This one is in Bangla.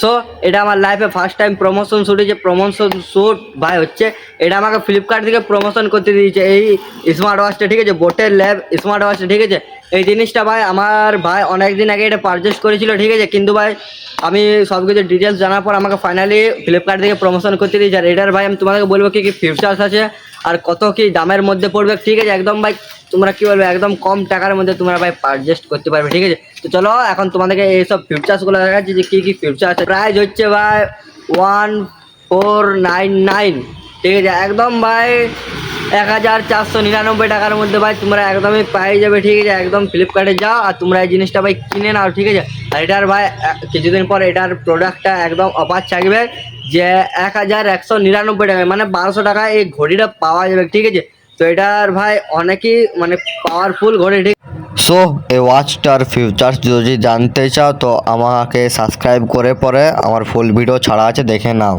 সো এটা আমার লাইফে ফার্স্ট টাইম প্রমোশন শ্যুট হয়েছে। প্রমোশন শ্যুট ভাই হচ্ছে এটা আমাকে ফ্লিপকার্ট থেকে প্রমোশন করতে দিয়েছে এই স্মার্ট ওয়াচটা, ঠিক আছে, বোটের ল্যাব স্মার্ট ওয়াচটা, ঠিক আছে। এই জিনিসটা ভাই আমার ভাই অনেক দিন আগে এটা পারচেস করেছিল, ঠিক আছে, কিন্তু ভাই আমি সব কিছু ডিটেলস জানার পর আমাকে ফাইনালি ফ্লিপকার্ট থেকে প্রমোশন করতে দিয়েছে। আর এটার ভাই আমি তোমাদেরকে বলবো কী কী ফিচার্স আছে আর কত কি দামের মধ্যে পড়বে, ঠিক আছে, একদম ভাই তোমরা কী বলবে একদম কম টাকার মধ্যে তোমরা ভাই পারচেস করতে পারবে, ঠিক আছে। তো চলো এখন তোমাদেরকে এইসব ফিচার্সগুলো দেখাচ্ছি যে কী কী ফিচার আছে। প্রাইস হচ্ছে ভাই 1499, ঠিক আছে, একদম ভাই 1499 টাকার মধ্যে ভাই তোমরা একদমই পেয়ে যাবে, ঠিক আছে। একদম ফ্লিপকার্টে যাও আর তোমরা এই জিনিসটা ভাই কিনে নাও, ঠিক আছে। আর এটার ভাই কিছুদিন পর এটার প্রোডাক্টটা একদম অফার থাকবে যে 1199 টাকায়, মানে 1200 টাকায় এই ঘড়িটা পাওয়া যাবে, ঠিক আছে। তো এটার ভাই অনেকই মানে পাওয়ারফুল ঘড়ি, ঠিক। সো এই ওয়াচটার ফিউচার্স যদি জানতে চাও তো আমাকে সাবস্ক্রাইব করে পরে আমার ফুল ভিডিও ছাড়া আছে, দেখে নাও।